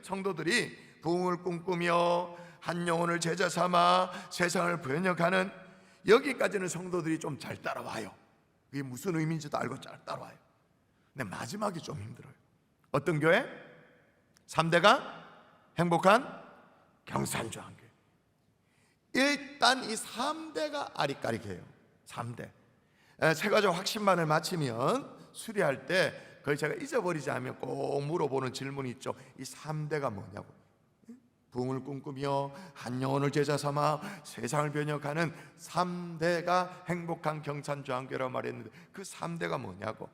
성도들이 부흥을 꿈꾸며 한 영혼을 제자 삼아 세상을 번역하는, 여기까지는 성도들이 좀 잘 따라와요. 그게 무슨 의미인지도 알고 잘 따라와요. 근데 마지막이 좀 힘들어요. 어떤 교회? 3대가 행복한 경산중앙교회. 일단 이 3대가 아리까리해요. 3대. 세가족 확신반을 마치면 수리할 때 거의 제가 잊어버리지 않으면 꼭 물어보는 질문이 있죠. 이 3대가 뭐냐고. 부흥을 꿈꾸며 한 영혼을 제자 삼아 세상을 변혁하는 3대가 행복한 경산중앙교회라고 말했는데, 그 3대가 뭐냐고.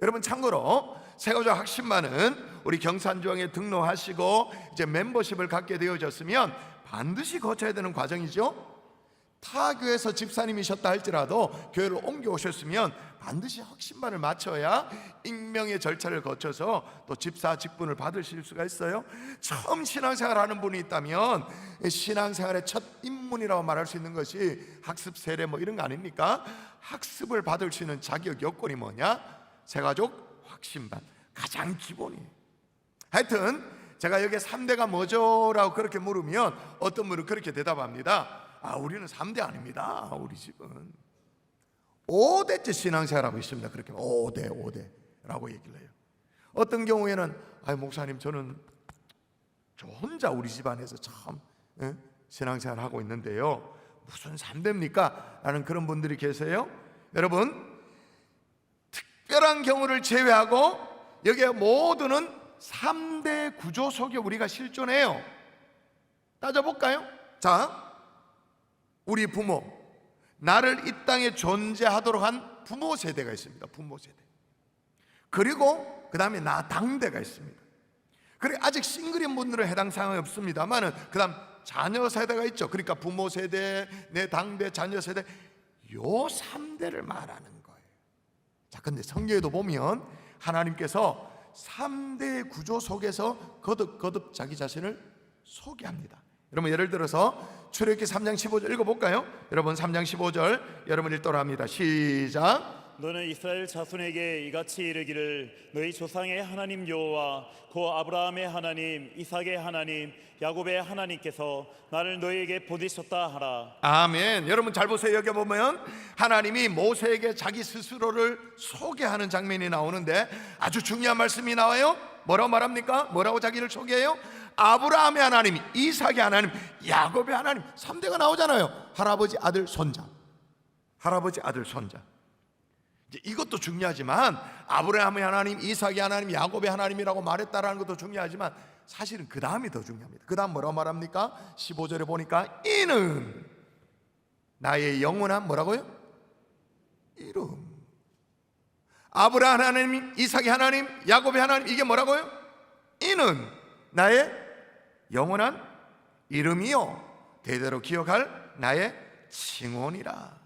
여러분, 참고로 세가족 확신반은 우리 경산중앙에 등록하시고 이제 멤버십을 갖게 되어졌으면 반드시 거쳐야 되는 과정이죠. 타 교회에서 집사님이셨다 할지라도 교회를 옮겨오셨으면 반드시 확신반을 마쳐야 임명의 절차를 거쳐서 또 집사 직분을 받으실 수가 있어요. 처음 신앙생활 하는 분이 있다면 신앙생활의 첫 입문이라고 말할 수 있는 것이 학습 세례 뭐 이런 거 아닙니까? 학습을 받을 수 있는 자격 요건이 뭐냐? 세가족 확신반, 가장 기본이에요. 하여튼 제가 여기 3대가 뭐죠? 라고 그렇게 물으면 어떤 분은 그렇게 대답합니다. 우리는 3대 아닙니다. 우리 집은 5대째 신앙생활하고 있습니다. 그렇게 5대라고 얘기를 해요. 어떤 경우에는 목사님, 저는 저 혼자 우리 집안에서 참 신앙생활 하고 있는데요, 무슨 3대입니까? 라는 그런 분들이 계세요. 여러분, 특별한 경우를 제외하고 여기에 모두는 3대 구조 속에 우리가 실존해요. 따져볼까요? 자, 우리 부모, 나를 이 땅에 존재하도록 한 부모 세대가 있습니다. 부모 세대. 그리고 그 다음에 나 당대가 있습니다. 그리고 아직 싱글인 분들은 해당 사항이 없습니다만은 그 다음 자녀 세대가 있죠. 그러니까 부모 세대, 내 당대, 자녀 세대, 요 3대를 말하는 거예요. 자, 근데 성경에도 보면 하나님께서 3대의 구조 속에서 거듭 자기 자신을 소개합니다. 여러분, 예를 들어서 출애굽기 3장 15절 읽어볼까요? 여러분, 3장 15절 여러분 읽도록 합니다. 시작. 너는 이스라엘 자손에게 이같이 이르기를, 너희 조상의 하나님 여호와 고 아브라함의 하나님, 이삭의 하나님, 야곱의 하나님께서 나를 너희에게 보내셨다 하라. 아멘. 여러분 잘 보세요. 여기 보면 하나님이 모세에게 자기 스스로를 소개하는 장면이 나오는데 아주 중요한 말씀이 나와요. 뭐라고 말합니까? 뭐라고 자기를 소개해요? 아브라함의 하나님, 이삭의 하나님, 야곱의 하나님, 3대가 나오잖아요. 할아버지, 아들, 손자. 할아버지, 아들, 손자. 이제 이것도 중요하지만 아브라함의 하나님, 이삭의 하나님, 야곱의 하나님이라고 말했다라는 것도 중요하지만 사실은 그 다음이 더 중요합니다. 그 다음 뭐라고 말합니까? 15절에 보니까 이는 나의 영원한 뭐라고요? 이름. 아브라함 하나님, 이삭의 하나님, 야곱의 하나님, 이게 뭐라고요? 이는 나의 영원한 이름이요 대대로 기억할 나의 칭호니라.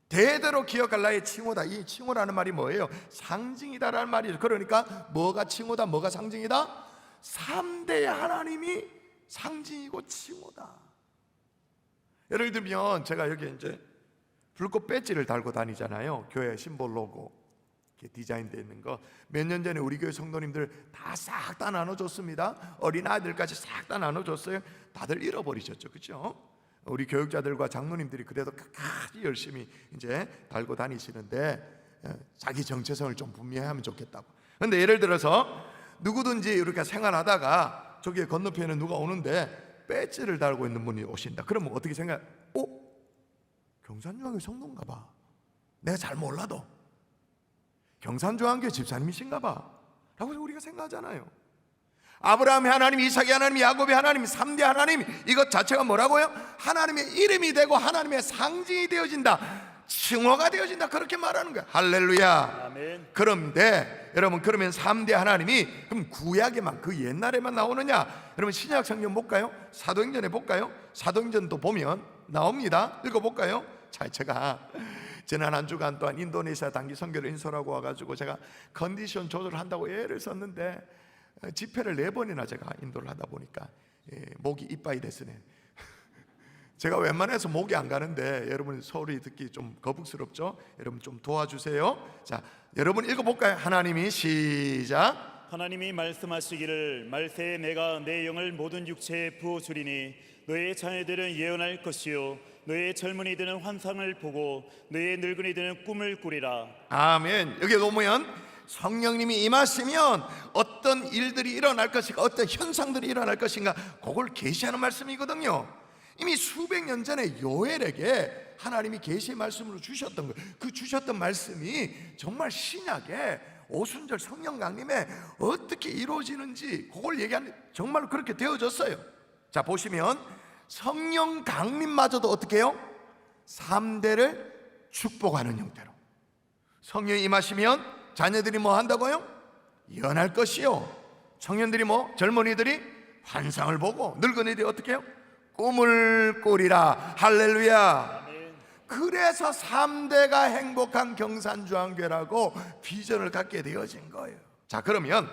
대대로 기억할 나의 칭호다. 이 칭호라는 말이 뭐예요? 상징이다라는 말이죠. 그러니까 뭐가 칭호다, 뭐가 상징이다? 3대의 하나님이 상징이고 칭호다. 예를 들면 제가 여기 이제 불꽃 배지를 달고 다니잖아요. 교회 심볼 로고 이렇게 디자인되어 있는 거. 몇 년 전에 우리 교회 성도님들 다 싹 다 나눠줬습니다. 어린아이들까지 싹 다 나눠줬어요. 다들 잃어버리셨죠, 그렇죠? 우리 교육자들과 장로님들이 그래도 끝까지 열심히 이제 달고 다니시는데 자기 정체성을 좀 분명하면 좋겠다고. 근데 예를 들어서 누구든지 이렇게 생활하다가 저기 건너편에 누가 오는데 배지를 달고 있는 분이 오신다. 그러면 어떻게 생각? 경산중앙교 성도인가 봐. 내가 잘 몰라도 경산중앙교 집사님이신가 봐 라고 우리가 생각하잖아요. 아브라함의 하나님, 이삭의 하나님, 야곱의 하나님, 3대 하나님, 이것 자체가 뭐라고요? 하나님의 이름이 되고 하나님의 상징이 되어진다, 칭호가 되어진다, 그렇게 말하는 거야. 할렐루야. 아멘. 그런데 여러분, 그러면 3대 하나님이 그럼 구약에만, 그 옛날에만 나오느냐? 여러분 신약 성경 볼까요? 사도행전에 볼까요? 사도행전도 보면 나옵니다. 읽어볼까요? 자, 제가 지난 한 주간 동안 인도네시아 단기 선교를 인솔하고 와가지고 제가 컨디션 조절을 한다고 애를 썼는데 집회를 4번이나 제가 인도를 하다 보니까 목이 이빠이 됐으네. 제가 웬만해서 목이 안 가는데 여러분 소리 듣기 좀 거북스럽죠? 여러분 좀 도와주세요. 자, 여러분 읽어볼까요? 하나님이 시작. 하나님이 말씀하시기를 말세에 내가 내 영을 모든 육체에 부어주리니 너의 자녀들은 예언할 것이요 너의 젊은이들은 환상을 보고 너의 늙은이들은 꿈을 꾸리라. 아멘. 여기 보면 성령님이 임하시면 어떤 일들이 일어날 것인가, 어떤 현상들이 일어날 것인가, 그걸 계시하는 말씀이거든요. 이미 수백 년 전에 요엘에게 하나님이 계시의 말씀으로 주셨던 거예요. 그 주셨던 말씀이 정말 신약에 오순절 성령 강림에 어떻게 이루어지는지 그걸 얘기하는, 정말 그렇게 되어졌어요. 자, 보시면 성령 강림마저도 어떻게 해요? 3대를 축복하는 형태로. 성령이 임하시면 자녀들이 뭐 한다고요? 예언할 것이요, 청년들이 젊은이들이 환상을 보고, 늙은이들이 어떻게 해요? 꿈을 꾸리라. 할렐루야. 그래서 3대가 행복한 경산주안교회라고 비전을 갖게 되어진 거예요. 자, 그러면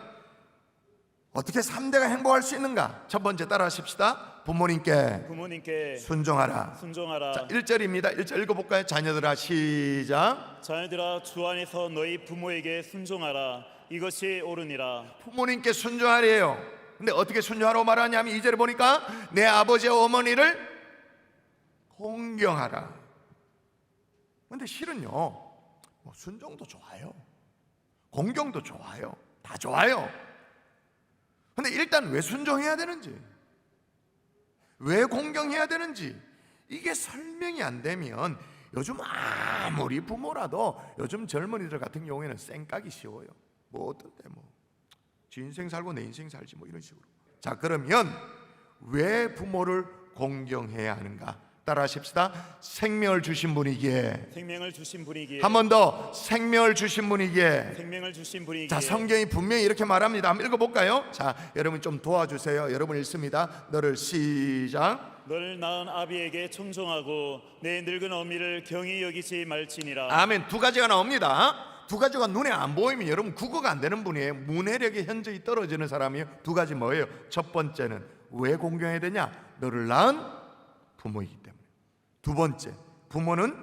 어떻게 3대가 행복할 수 있는가? 첫 번째 따라하십시다. 부모님께 순종하라. 자, 1절입니다. 1절 읽어볼까요? 자녀들아, 시작. 자녀들아, 주 안에서 너희 부모에게 순종하라. 이것이 옳으니라. 부모님께 순종하래요. 근데 어떻게 순종하라고 말하냐면 2절에 보니까 내 아버지와 어머니를 공경하라. 근데 실은요, 순종도 좋아요, 공경도 좋아요, 다 좋아요. 근데 일단 왜 순종해야 되는지, 왜 공경해야 되는지 이게 설명이 안 되면 요즘 아무리 부모라도 요즘 젊은이들 같은 경우에는 쌩까기 쉬워요. 뭐 어떤데 지 인생 살고 내 인생 살지 이런 식으로. 자, 그러면 왜 부모를 공경해야 하는가? 따라하십시다. 생명을 주신 분이기에. 한 번 더. 생명을 주신 분이기에. 자, 성경이 분명히 이렇게 말합니다. 한번 읽어볼까요? 자, 여러분 좀 도와주세요. 여러분 읽습니다. 너를, 시작. 너를 낳은 아비에게 청종하고 내 늙은 어미를 경히 여기지 말지니라. 아멘. 두 가지가 나옵니다. 두 가지가 눈에 안 보이면 여러분 국어가 안 되는 분이에요. 문해력이 현저히 떨어지는 사람이에요. 두 가지 뭐예요? 첫 번째는 왜 공경해야 되냐? 너를 낳은 부모이기 때문에. 두 번째, 부모는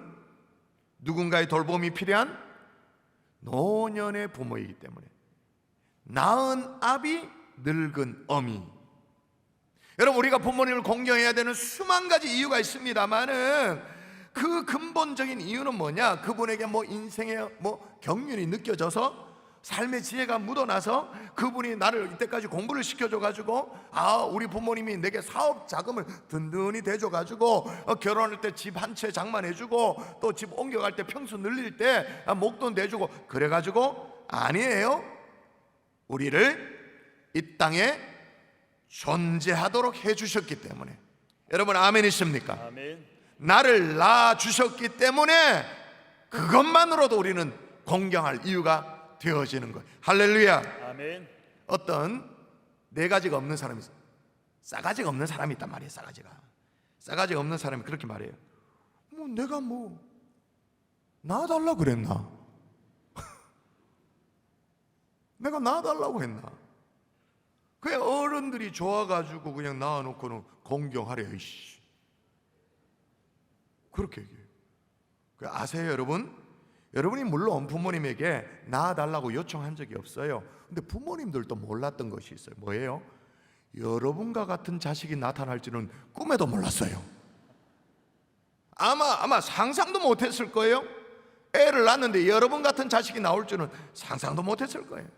누군가의 돌봄이 필요한 노년의 부모이기 때문에. 낳은 아비, 늙은 어미. 여러분, 우리가 부모님을 공경해야 되는 수만 가지 이유가 있습니다만은 그 근본적인 이유는 뭐냐? 그분에게 인생의 경륜이 느껴져서, 삶의 지혜가 묻어나서 그분이 나를 이때까지 공부를 시켜줘가지고, 우리 부모님이 내게 사업 자금을 든든히 대줘가지고, 결혼할 때 집 한 채 장만해주고, 또 집 옮겨갈 때 평수 늘릴 때 목돈 내주고, 그래가지고 아니에요. 우리를 이 땅에 존재하도록 해주셨기 때문에. 여러분, 아멘이십니까? 아멘. 나를 낳아주셨기 때문에 그것만으로도 우리는 공경할 이유가 되어지는 거예요. 할렐루야. 아멘. 어떤 네 가지가 없는 사람이 있어요. 싸가지가 없는 사람이 있단 말이에요. 싸가지가 없는 사람이 그렇게 말해요. 내가 낳아달라고 그랬나? 내가 낳아달라고 했나? 그냥 어른들이 좋아가지고 그냥 낳아놓고는 공경하래요. 이씨. 그렇게 얘기해요. 아세요, 여러분? 여러분이 물론 부모님에게 낳아달라고 요청한 적이 없어요. 근데 부모님들도 몰랐던 것이 있어요. 뭐예요? 여러분과 같은 자식이 나타날지는 꿈에도 몰랐어요. 아마 상상도 못했을 거예요. 애를 낳았는데 여러분 같은 자식이 나올 줄은 상상도 못했을 거예요.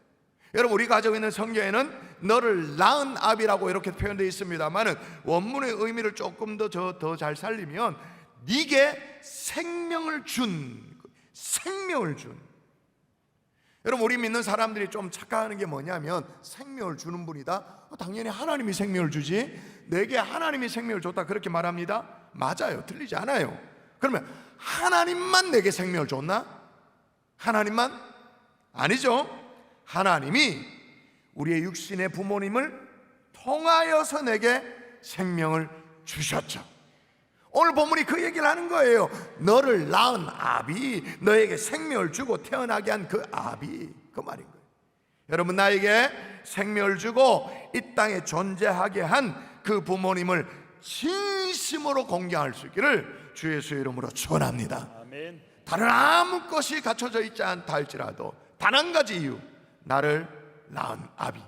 여러분, 우리 가지고 있는 성경에는 너를 낳은 아비라고 이렇게 표현되어 있습니다만은 원문의 의미를 조금 더 잘 살리면 네게 생명을 준. 여러분, 우리 믿는 사람들이 좀 착각하는 게 뭐냐면, 생명을 주는 분이다? 당연히 하나님이 생명을 주지, 내게 하나님이 생명을 줬다 그렇게 말합니다. 맞아요. 틀리지 않아요. 그러면 하나님만 내게 생명을 줬나? 하나님만? 아니죠. 하나님이 우리의 육신의 부모님을 통하여서 내게 생명을 주셨죠. 오늘 본문이 그 얘기를 하는 거예요. 너를 낳은 아비, 너에게 생명을 주고 태어나게 한 그 아비, 그 말인 거예요. 여러분, 나에게 생명을 주고 이 땅에 존재하게 한 그 부모님을 진심으로 공경할 수 있기를 주 예수의 이름으로 축원합니다. 아멘. 다른 아무 것이 갖춰져 있지 않다 할지라도 단 한 가지 이유, 나를 낳은 아비.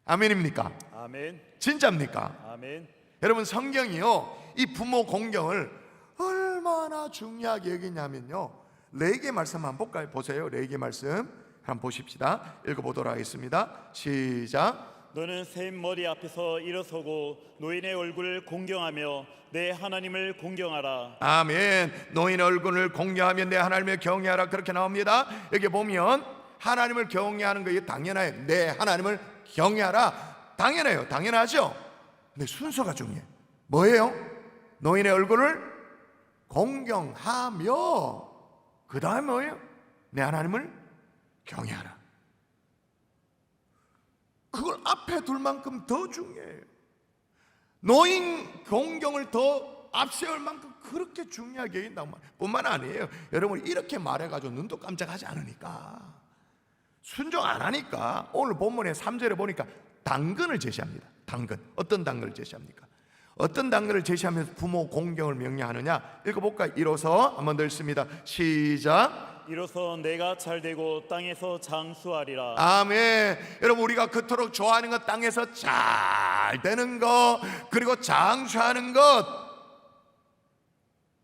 아멘입니까? 아멘. 진짜입니까? 아멘. 여러분, 성경이요 이 부모 공경을 얼마나 중요하게 여기냐면요, 레위기 말씀 한번 볼까요? 보세요. 레위기 말씀 한번 보십시다. 읽어보도록 하겠습니다. 시작. 너는 샘 머리 앞에서 일어서고 노인의 얼굴을 공경하며 내 하나님을 공경하라. 아멘. 노인의 얼굴을 공경하며 내 하나님을 경외하라, 그렇게 나옵니다. 여기 보면 하나님을 경외하는 거 당연해요. 내 하나님을 경외하라, 당연해요. 당연하죠. 근데 순서가 중요해. 뭐예요? 노인의 얼굴을 공경하며, 그 다음에 뭐예요? 내 하나님을 경외하라. 그걸 앞에 둘 만큼 더 중요해요. 노인 공경을 더 앞세울 만큼 그렇게 중요하게 여긴단 말이에요. 뿐만 아니에요. 여러분, 이렇게 말해가지고 눈도 깜짝하지 않으니까, 순종 안 하니까 오늘 본문의 3절에 보니까 당근을 제시합니다. 당근. 어떤 당근을 제시합니까? 어떤 당근을 제시하면서 부모 공경을 명령하느냐? 읽어볼까요? 이로써 한번 더 읽습니다. 시작. 이로써 내가 잘되고 땅에서 장수하리라. 아멘. 여러분, 우리가 그토록 좋아하는 것, 땅에서 잘 되는 것, 그리고 장수하는 것,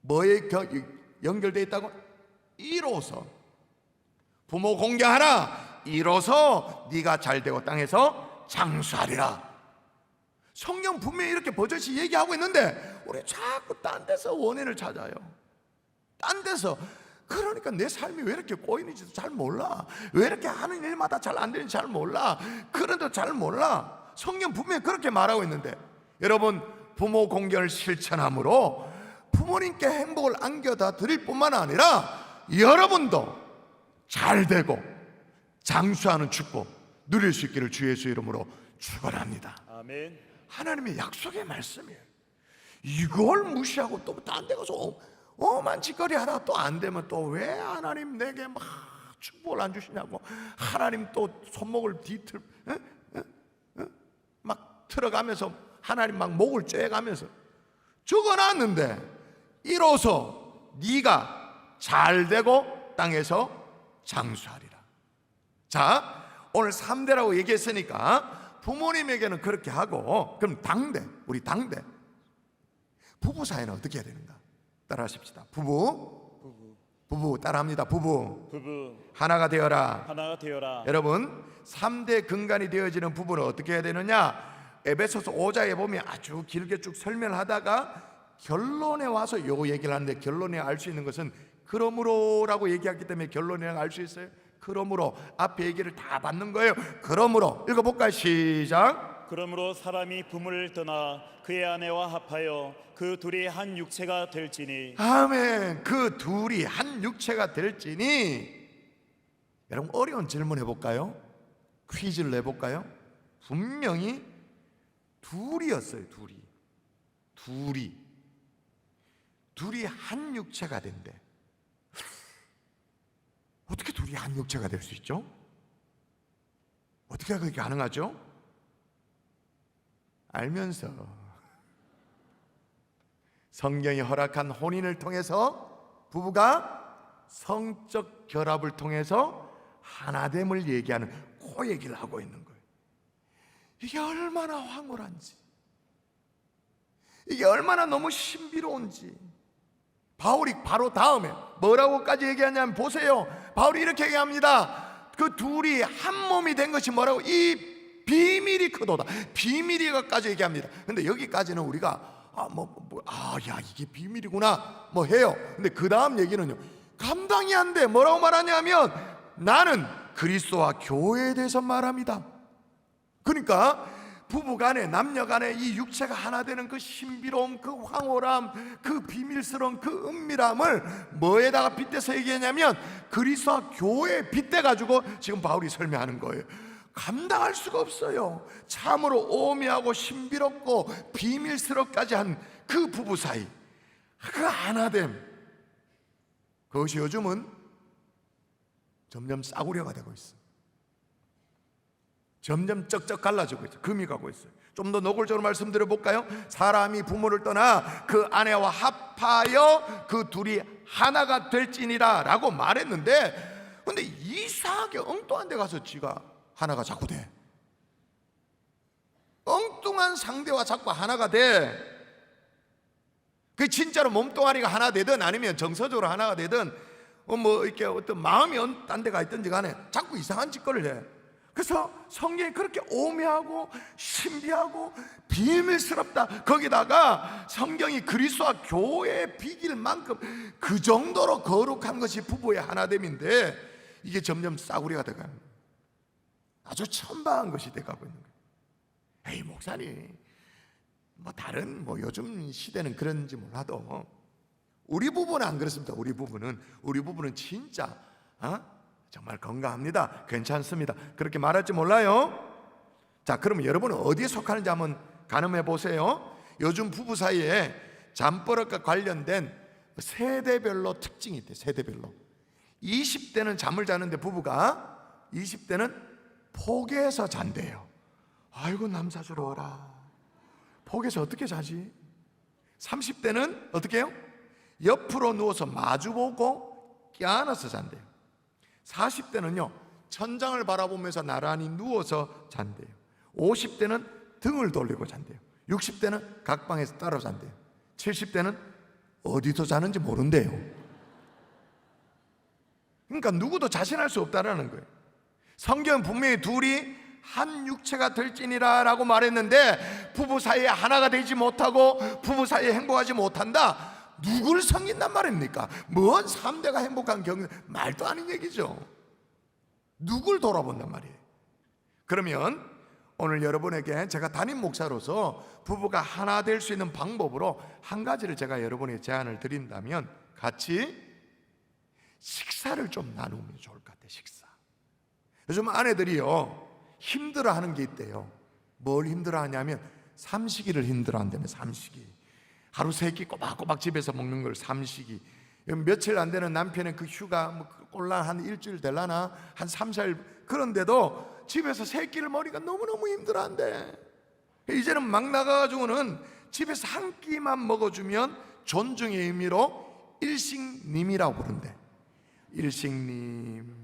뭐에 연결되어 있다고? 이로써 부모 공경하라. 이로써 네가 잘되고 땅에서 장수하리라. 성경 분명히 이렇게 버젓이 얘기하고 있는데 우리 자꾸 딴 데서 원인을 찾아요. 딴 데서. 그러니까 내 삶이 왜 이렇게 꼬이는지도 잘 몰라. 왜 이렇게 하는 일마다 잘 안 되는지 잘 몰라. 그래도 잘 몰라. 성경 분명히 그렇게 말하고 있는데, 여러분, 부모 공경을 실천함으로 부모님께 행복을 안겨다 드릴 뿐만 아니라 여러분도 잘 되고 장수하는 축복 누릴 수 있기를 주 예수 이름으로 축원합니다. 아멘. 하나님의 약속의 말씀이에요. 이걸 무시하고 또 딴 데 가서 오만 짓거리 하다가 또 안 되면 또 왜 하나님 내게 막 축복을 안 주시냐고, 하나님 또 손목을 막 틀어가면서 하나님 막 목을 쬐가면서 적어놨는데, 이로써 네가 잘되고 땅에서 장수하리라. 자, 오늘 3대라고 얘기했으니까 부모님에게는 그렇게 하고, 그럼 당대, 우리 당대 부부 사이는 어떻게 해야 되는가? 따라하십시다. 부부 따라합니다. 부부 하나가 되어라. 하나가 되어라. 여러분, 3대 근간이 되어지는 부부는 어떻게 해야 되느냐? 에베소서 5장에 보면 아주 길게 쭉 설명하다가 결론에 와서 요 얘기를 하는데, 결론에 알 수 있는 것은 그러므로라고 얘기했기 때문에 결론에 알 수 있어요. 그러므로 앞에 얘기를 다 받는 거예요. 그러므로 읽어볼까요? 시작. 그러므로 사람이 부모를 떠나 그의 아내와 합하여 그 둘이 한 육체가 될지니. 아멘. 그 둘이 한 육체가 될지니. 여러분, 어려운 질문 해볼까요? 퀴즈를 내볼까요? 분명히 둘이었어요. 둘이 한 육체가 된대. 어떻게 둘이 한 육체가 될 수 있죠? 어떻게 그게 가능하죠? 알면서 성경이 허락한 혼인을 통해서 부부가 성적 결합을 통해서 하나됨을 얘기하는 그 얘기를 하고 있는 거예요. 이게 얼마나 황홀한지, 이게 얼마나 너무 신비로운지. 바울이 바로 다음에 뭐라고까지 얘기하냐면, 보세요. 바울이 이렇게 얘기합니다. 그 둘이 한 몸이 된 것이 뭐라고? 이 비밀이 크도다. 비밀이가까지 얘기합니다. 근데 여기까지는 우리가 야, 이게 비밀이구나 뭐 해요. 근데 그 다음 얘기는요, 감당이 안 돼. 뭐라고 말하냐면, 나는 그리스도와 교회에 대해서 말합니다. 그러니까 부부간에, 남녀간에 이 육체가 하나 되는 그 신비로움, 그 황홀함, 그 비밀스러운 그 은밀함을 뭐에다가 빗대서 얘기하냐면 그리스도와 교회에 빗대가지고 지금 바울이 설명하는 거예요. 감당할 수가 없어요. 참으로 오묘하고 신비롭고 비밀스럽까지 한 그 부부 사이, 그 하나됨, 그것이 요즘은 점점 싸구려가 되고 있어. 점점 쩍쩍 갈라지고 있어요. 금이 가고 있어요. 좀 더 노골적으로 말씀드려 볼까요? 사람이 부모를 떠나 그 아내와 합하여 그 둘이 하나가 될지니라 라고 말했는데, 근데 이상하게 엉뚱한 데 가서 지가 하나가 자꾸 돼. 엉뚱한 상대와 자꾸 하나가 돼. 그 진짜로 몸뚱아리가 하나 되든 아니면 정서적으로 하나가 되든 뭐 이렇게 어떤 마음이 딴 데가 있든지 간에 자꾸 이상한 짓거리를 해. 그래서 성경이 그렇게 오묘하고 신비하고 비밀스럽다. 거기다가 성경이 그리스도와 교회에 비길 만큼 그 정도로 거룩한 것이 부부의 하나됨인데 이게 점점 싸구려가 돼가는 거예요. 아주 천박한 것이 돼가고 있는 거예요. 에이 목사님, 뭐 다른 요즘 시대는 그런지 몰라도 우리 부부는 안 그렇습니다. 우리 부부는 진짜 정말 건강합니다. 괜찮습니다. 그렇게 말할지 몰라요. 자, 그러면 여러분은 어디에 속하는지 한번 가늠해 보세요. 요즘 부부 사이에 잠버릇과 관련된 세대별로 특징이 있대요. 세대별로 20대는 잠을 자는데 부부가 20대는 포개서 잔대요. 아이고 남사스러워라. 포개서 어떻게 자지? 30대는 어떻게 해요? 옆으로 누워서 마주보고 껴안아서 잔대요. 40대는요 천장을 바라보면서 나란히 누워서 잔대요. 50대는 등을 돌리고 잔대요. 60대는 각 방에서 따로 잔대요. 70대는 어디서 자는지 모른대요. 그러니까 누구도 자신할 수 없다라는 거예요. 성경은 분명히 둘이 한 육체가 될지니라 라고 말했는데 부부 사이에 하나가 되지 못하고 부부 사이에 행복하지 못한다. 누굴 섬긴단 말입니까? 뭔 3대가 행복한 경우, 말도 아닌 얘기죠. 누굴 돌아본단 말이에요. 그러면 오늘 여러분에게 제가 담임 목사로서 부부가 하나 될 수 있는 방법으로 한 가지를 제가 여러분에게 제안을 드린다면 같이 식사를 좀 나누면 좋을 것 같아요. 식사. 요즘 아내들이요 힘들어하는 게 있대요. 뭘 힘들어하냐면 삼식이를 힘들어한다며. 삼식이. 하루 3끼 꼬박꼬박 집에서 먹는 걸 삼식이. 며칠 안 되는 남편의 그 휴가 꼴랑 한 일주일 될라나 한 3, 4일 그런데도 집에서 3끼를 먹으니까 너무너무 힘들어한대. 이제는 막 나가가지고는 집에서 한 끼만 먹어주면 존중의 의미로 일식님이라고 부른대. 일식님.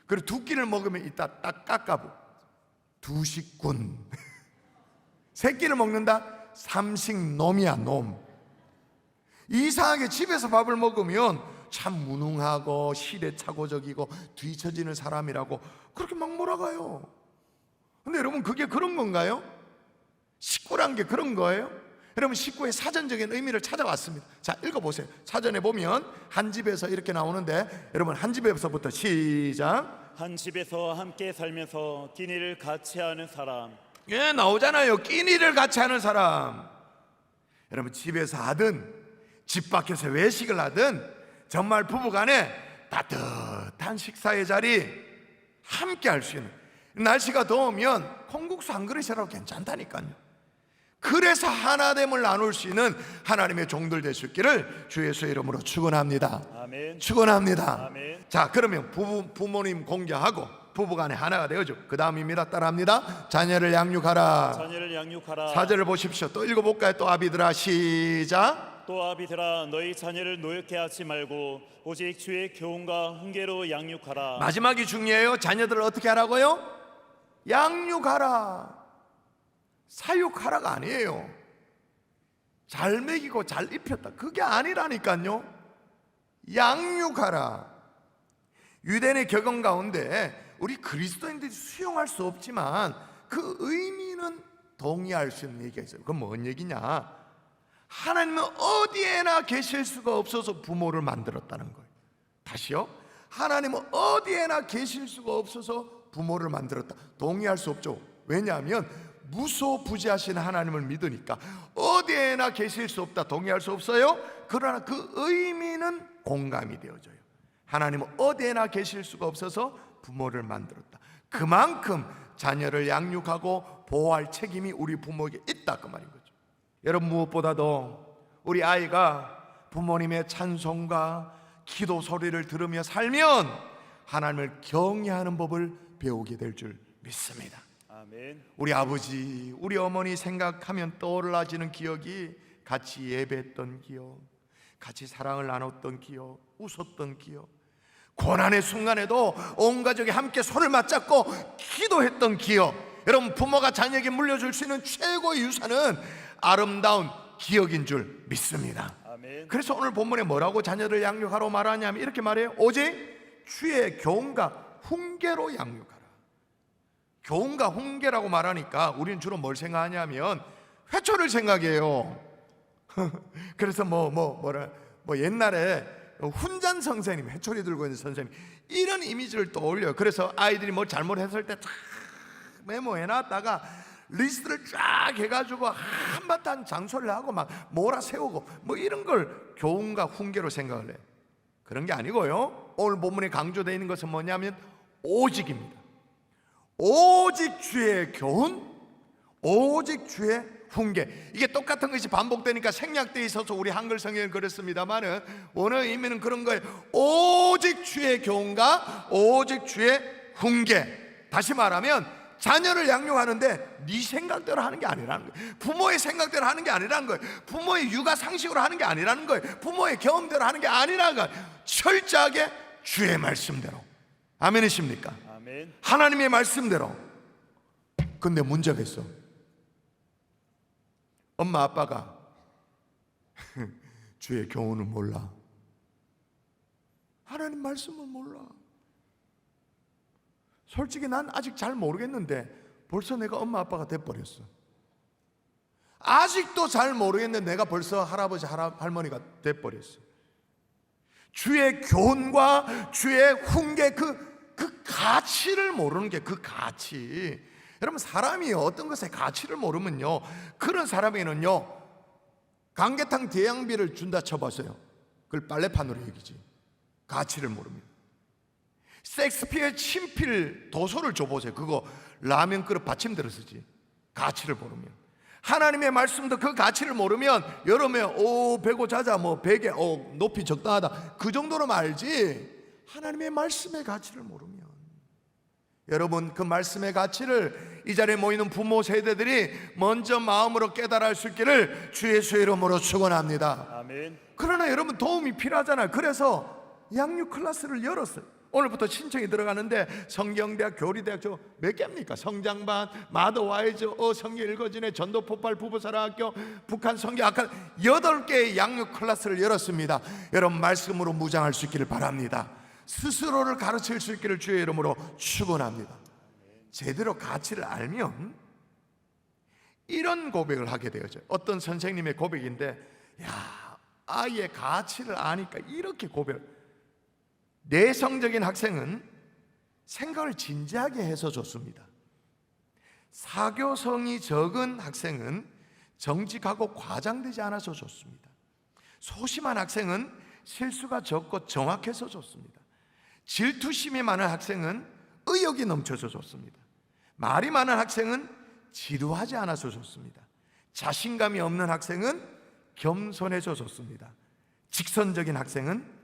그리고 2끼를 먹으면 이따 딱 깎아보. 두식군. 3끼를 먹는다? 삼식놈이야, 놈. 이상하게 집에서 밥을 먹으면 참 무능하고 시대착오적이고 뒤처지는 사람이라고 그렇게 막 몰아가요. 근데 여러분 그게 그런 건가요? 식구란 게 그런 거예요? 여러분 식구의 사전적인 의미를 찾아왔습니다. 자, 읽어보세요. 사전에 보면 한 집에서 이렇게 나오는데 여러분 한 집에서부터 시작. 한 집에서 함께 살면서 끼니를 같이 하는 사람. 예, 나오잖아요. 끼니를 같이 하는 사람. 여러분 집에서 하든 집 밖에서 외식을 하든 정말 부부간에 따뜻한 식사의 자리 함께 할 수 있는, 날씨가 더우면 콩국수 한 그릇이라도 괜찮다니까요. 그래서 하나됨을 나눌 수 있는 하나님의 종들 될 수 있기를 주 예수의 이름으로 축원합니다. 아멘. 축원합니다. 아멘. 자, 그러면 부모님 공경하고 부부간에 하나가 되어죠. 그 다음입니다. 따라합니다. 자녀를 양육하라. 자녀를 양육하라. 4절을 보십시오. 또 읽어볼까요? 또 아비들아 시작. 또 아비들아 너희 자녀를 노엽게 하지 말고 오직 주의 교훈과 훈계로 양육하라. 마지막이 중요해요. 자녀들을 어떻게 하라고요? 양육하라. 사육하라가 아니에요. 잘 먹이고 잘 입혔다, 그게 아니라니까요. 양육하라. 유대인의 격언 가운데 우리 그리스도인들이 수용할 수 없지만 그 의미는 동의할 수 있는 얘기가 있어요. 그건 뭔 얘기냐? 하나님은 어디에나 계실 수가 없어서 부모를 만들었다는 거예요. 다시요. 하나님은 어디에나 계실 수가 없어서 부모를 만들었다. 동의할 수 없죠. 왜냐하면 무소부지하신 하나님을 믿으니까. 어디에나 계실 수 없다, 동의할 수 없어요. 그러나 그 의미는 공감이 되어져요. 하나님은 어디에나 계실 수가 없어서 부모를 만들었다. 그만큼 자녀를 양육하고 보호할 책임이 우리 부모에게 있다, 그 말인 거죠. 여러분, 무엇보다도 우리 아이가 부모님의 찬송과 기도 소리를 들으며 살면 하나님을 경외하는 법을 배우게 될 줄 믿습니다. 아멘. 우리 아버지, 우리 어머니 생각하면 떠올라지는 기억이 같이 예배했던 기억, 같이 사랑을 나눴던 기억, 웃었던 기억, 고난의 순간에도 온 가족이 함께 손을 맞잡고 기도했던 기억, 여러분 부모가 자녀에게 물려줄 수 있는 최고의 유산은 아름다운 기억인 줄 믿습니다. 아멘. 그래서 오늘 본문에 뭐라고 자녀를 양육하라고 말하냐면 이렇게 말해요. 오직 주의 교훈과 훈계로 양육하라. 교훈과 훈계라고 말하니까 우리는 주로 뭘 생각하냐면 회초를 생각해요. 그래서 옛날에 훈잔 선생님, 회초리 들고 있는 선생님, 이런 이미지를 떠올려요. 그래서 아이들이 뭐 잘못했을 때 쫙 메모해놨다가 리스트를 쫙 해가지고 한바탕 장소를 하고 막 몰아세우고 뭐 이런 걸 교훈과 훈계로 생각을 해요. 그런 게 아니고요, 오늘 본문에 강조되어 있는 것은 뭐냐면 오직입니다. 오직 주의 교훈, 오직 주의 훈계. 이게 똑같은 것이 반복되니까 생략되어 있어서 우리 한글 성경은 그렇습니다만은 원어 의미는 그런 거예요. 오직 주의 교훈과 오직 주의 훈계. 다시 말하면 자녀를 양육하는데 네 생각대로 하는 게 아니라는 거예요. 부모의 생각대로 하는 게 아니라는 거예요. 부모의 육아 상식으로 하는 게 아니라는 거예요. 부모의 경험대로 하는 게 아니라는 거예요. 철저하게 주의 말씀대로. 아멘이십니까? 아멘. 하나님의 말씀대로. 근데 문제가 있어. 엄마 아빠가 주의 교훈을 몰라. 하나님 말씀을 몰라. 솔직히 난 아직 잘 모르겠는데 벌써 내가 엄마 아빠가 돼버렸어. 아직도 잘 모르겠는데 내가 벌써 할아버지 할머니가 돼버렸어. 주의 교훈과 주의 훈계, 그 가치를 모르는 게 그 가치. 여러분, 사람이 어떤 것의 가치를 모르면요, 그런 사람에게는요 강계탕 대양비를 준다 쳐봤어요. 그걸 빨래판으로 얘기지. 가치를 모릅니다. 섹스피어의 친필 도서를 줘보세요. 그거 라면 그릇 받침대로 쓰지. 가치를 모르면. 하나님의 말씀도 그 가치를 모르면 여름에 배고 자자 베개 높이 적당하다 그 정도로만 알지, 하나님의 말씀의 가치를 모르면. 여러분, 그 말씀의 가치를 이 자리에 모이는 부모 세대들이 먼저 마음으로 깨달아 할 수 있기를 주 예수의 이름으로 축원합니다. 아멘. 그러나 여러분, 도움이 필요하잖아요. 그래서 양육 클래스를 열었어요. 오늘부터 신청이 들어가는데 성경대학, 교리대학 몇 개입니까? 성장반, 마더와이즈, 성경 읽어지네, 전도폭발 부부사랑학교, 북한 성경학과 8개의 양육 클래스를 열었습니다. 여러분, 말씀으로 무장할 수 있기를 바랍니다. 스스로를 가르칠 수 있기를 주의 이름으로 축원합니다. 제대로 가치를 알면 이런 고백을 하게 되어져요. 어떤 선생님의 고백인데, 아이의 가치를 아니까 이렇게 고백을. 내성적인 학생은 생각을 진지하게 해서 좋습니다. 사교성이 적은 학생은 정직하고 과장되지 않아서 좋습니다. 소심한 학생은 실수가 적고 정확해서 좋습니다. 질투심이 많은 학생은 의욕이 넘쳐서 좋습니다. 말이 많은 학생은 지루하지 않아서 좋습니다. 자신감이 없는 학생은 겸손해서 좋습니다. 직선적인 학생은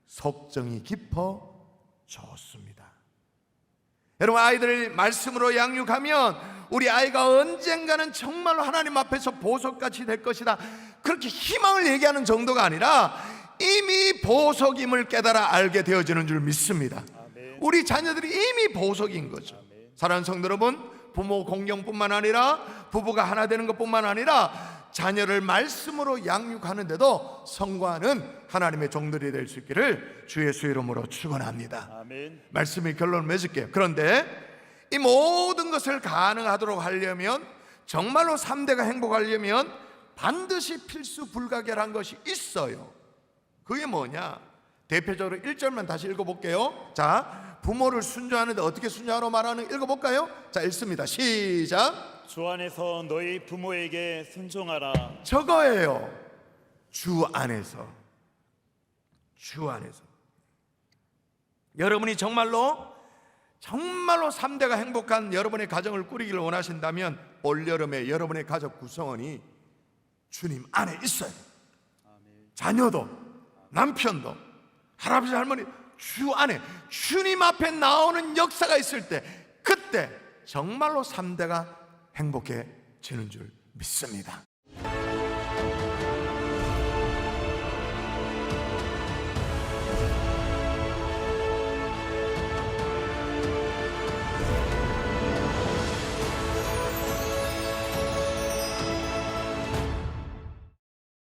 속정이 깊어 좋습니다. 여러분, 아이들을 말씀으로 양육하면 우리 아이가 언젠가는 정말로 하나님 앞에서 보석같이 될 것이다, 그렇게 희망을 얘기하는 정도가 아니라 이미 보석임을 깨달아 알게 되어지는 줄 믿습니다. 아멘. 우리 자녀들이 이미 보석인 거죠. 아멘. 사랑하는 성도 여러분, 부모 공경뿐만 아니라 부부가 하나 되는 것뿐만 아니라 자녀를 말씀으로 양육하는데도 성공하는 하나님의 종들이 될 수 있기를 주 예수의 이름으로 축원합니다. 아멘. 말씀의 결론을 맺을게요. 그런데 이 모든 것을 가능하도록 하려면, 정말로 3대가 행복하려면 반드시 필수 불가결한 것이 있어요. 그게 뭐냐? 대표적으로 1절만 다시 읽어볼게요. 자, 부모를 순종하는데 어떻게 순종하라고 말하는, 읽어볼까요? 자, 읽습니다. 시작. 주 안에서 너희 부모에게 순종하라. 저거예요. 주 안에서. 주 안에서. 여러분이 정말로 3대가 행복한 여러분의 가정을 꾸리기를 원하신다면 올여름에 여러분의 가족 구성원이 주님 안에 있어요. 자녀도 남편도 할아버지 할머니 주 안에 주님 앞에 나오는 역사가 있을 때, 그때 정말로 3대가 행복해지는 줄 믿습니다.